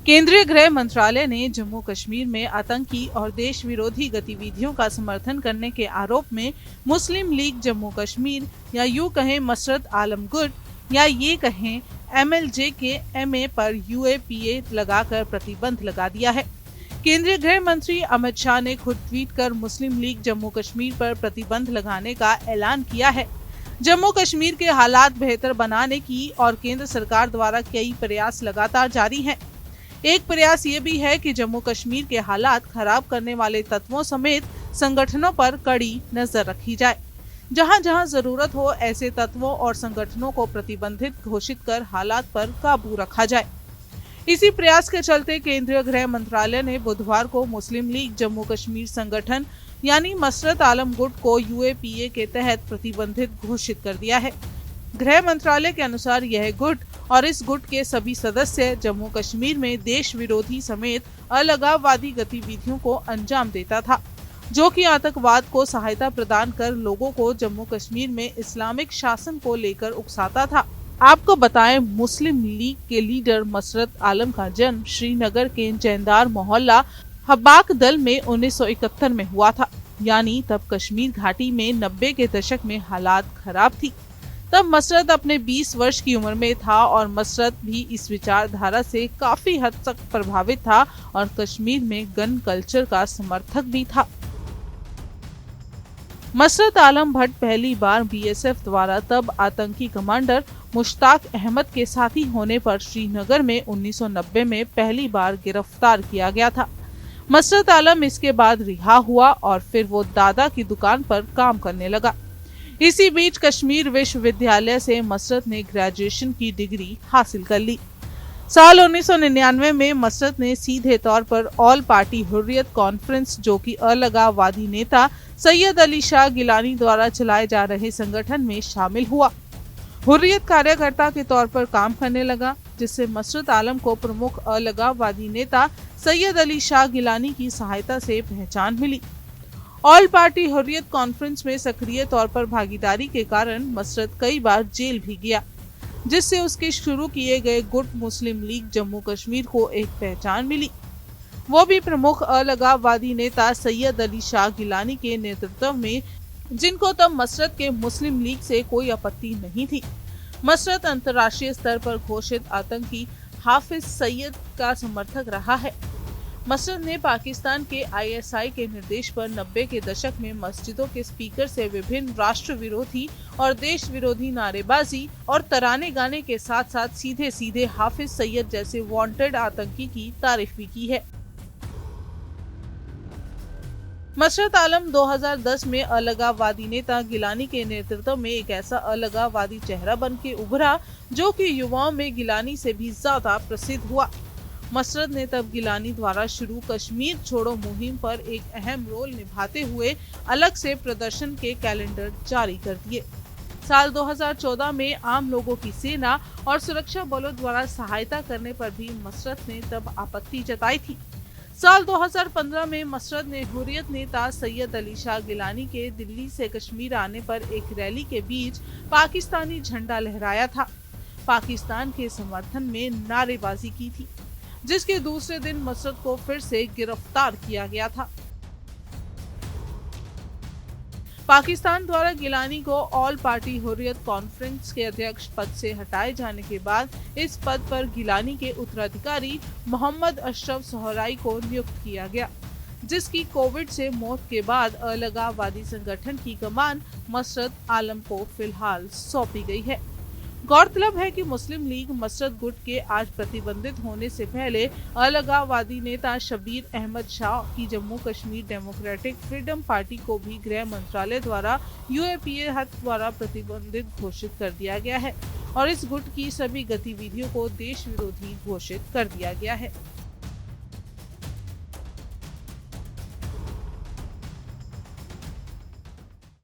केंद्रीय गृह मंत्रालय ने जम्मू कश्मीर में आतंकी और देश विरोधी गतिविधियों का समर्थन करने के आरोप में मुस्लिम लीग जम्मू कश्मीर या यूं कहें मसरत आलम गुट या ये कहें MLJ के MA पर UAPA लगाकर प्रतिबंध लगा दिया है। केंद्रीय गृह मंत्री अमित शाह ने खुद ट्वीट कर मुस्लिम लीग जम्मू कश्मीर पर प्रतिबंध लगाने का ऐलान किया है। जम्मू कश्मीर के हालात बेहतर बनाने की और केंद्र सरकार द्वारा कई प्रयास लगातार जारी हैं। एक प्रयास ये भी है कि जम्मू कश्मीर के हालात खराब करने वाले तत्वों समेत संगठनों पर कड़ी नजर रखी जाए। जहां जहां जरूरत हो ऐसे तत्वों और संगठनों को प्रतिबंधित घोषित कर हालात पर काबू रखा जाए। इसी प्रयास के चलते केंद्रीय गृह मंत्रालय ने बुधवार को मुस्लिम लीग जम्मू कश्मीर संगठन यानी मसरत आलम गुट को UAPA के तहत प्रतिबंधित घोषित कर दिया है। गृह मंत्रालय के अनुसार यह गुट और इस गुट के सभी सदस्य जम्मू कश्मीर में देश विरोधी समेत अलगाववादी गतिविधियों को अंजाम देता था, जो कि आतंकवाद को सहायता प्रदान कर लोगों को जम्मू कश्मीर में इस्लामिक शासन को लेकर उकसाता था। आपको बताएं, मुस्लिम लीग के लीडर मसरत आलम का जन्म श्रीनगर के जैंदार मोहल्ला हब्बाक दल में 1971 में हुआ था, यानी तब कश्मीर घाटी में 90 के दशक में हालात खराब थी। तब मसरत अपने 20 वर्ष की उम्र में था और मसरत भी इस विचारधारा से काफी हद तक प्रभावित था और कश्मीर में गन कल्चर का समर्थक भी था। मसरत आलम भट्ट पहली बार BSF द्वारा तब आतंकी कमांडर मुश्ताक अहमद के साथी होने पर श्रीनगर में 1990 में पहली बार गिरफ्तार किया गया था। मसरत आलम इसके बाद रिहा हुआ और फिर वो दादा की दुकान पर काम करने लगा। इसी बीच कश्मीर विश्वविद्यालय से मसरत ने ग्रेजुएशन की डिग्री हासिल कर ली। साल 1999 में मसरत ने सीधे तौर पर ऑल पार्टी हुर्रियत कॉन्फ्रेंस, जो कि अलगाववादी नेता सैयद अली शाह गिलानी द्वारा चलाए जा रहे संगठन में शामिल हुआ। हुर्रियत कार्यकर्ता के तौर पर काम करने लगा, जिससे मसरत आलम को प्रमुख अलगाववादी नेता सैयद अली शाह गिलानी की सहायता से पहचान मिली। ऑल पार्टी हुर्रियत कॉन्फ्रेंस में सक्रिय तौर पर भागीदारी के कारण मसरत कई बार जेल भी गया, जिससे उसके शुरू किए गए गुट मुस्लिम लीग जम्मू कश्मीर को एक पहचान मिली। वो भी प्रमुख अलगाववादी नेता सैयद अली शाह गिलानी के नेतृत्व में, जिनको तब मसरत के मुस्लिम लीग से कोई आपत्ति नहीं थी। मसरत अंतर्राष्ट्रीय स्तर पर घोषित आतंकी हाफिज सईद का समर्थक रहा है। मसरत ने पाकिस्तान के ISI के निर्देश पर 90 के दशक में मस्जिदों के स्पीकर से विभिन्न राष्ट्र विरोधी और देश विरोधी नारेबाजी और तराने गाने के साथ साथ सीधे सीधे हाफिज सईद जैसे वांटेड आतंकी की तारीफ भी की है। मसरत आलम 2010 में अलगाववादी नेता गिलानी के नेतृत्व में एक ऐसा अलगाववादी चेहरा बन के उभरा, जो कि युवाओं में गिलानी से भी ज्यादा प्रसिद्ध हुआ। मसरत ने तब गिलानी द्वारा शुरू कश्मीर छोड़ो मुहिम पर एक अहम रोल निभाते हुए अलग से प्रदर्शन के कैलेंडर जारी कर दिए। साल 2014 में आम लोगों की सेना और सुरक्षा बलों द्वारा सहायता करने पर भी मसरत ने तब आपत्ति जताई थी। साल 2015 में मसरत ने हुर्रियत नेता सैयद अली शाह गिलानी के दिल्ली से कश्मीर आने पर एक रैली के बीच पाकिस्तानी झंडा लहराया था, पाकिस्तान के समर्थन में नारेबाजी की थी, जिसके दूसरे दिन मसरत को फिर से गिरफ्तार किया गया था। पाकिस्तान द्वारा गिलानी को ऑल पार्टी हुर्रियत कॉन्फ्रेंस के अध्यक्ष पद से हटाए जाने के बाद इस पद पर गिलानी के उत्तराधिकारी मोहम्मद अशरफ सोहराई को नियुक्त किया गया, जिसकी कोविड से मौत के बाद अलगाववादी संगठन की कमान मसरत आलम को फिलहाल सौंपी गई है। गौरतलब है कि मुस्लिम लीग मसरत गुट के आज प्रतिबंधित होने से पहले अलगाववादी नेता शबीर अहमद शाह की Jammu Kashmir democratic freedom party को भी गृह मंत्रालय द्वारा UAPA द्वारा प्रतिबंधित घोषित कर दिया गया है और इस गुट की सभी गतिविधियों को देश विरोधी घोषित कर दिया गया है।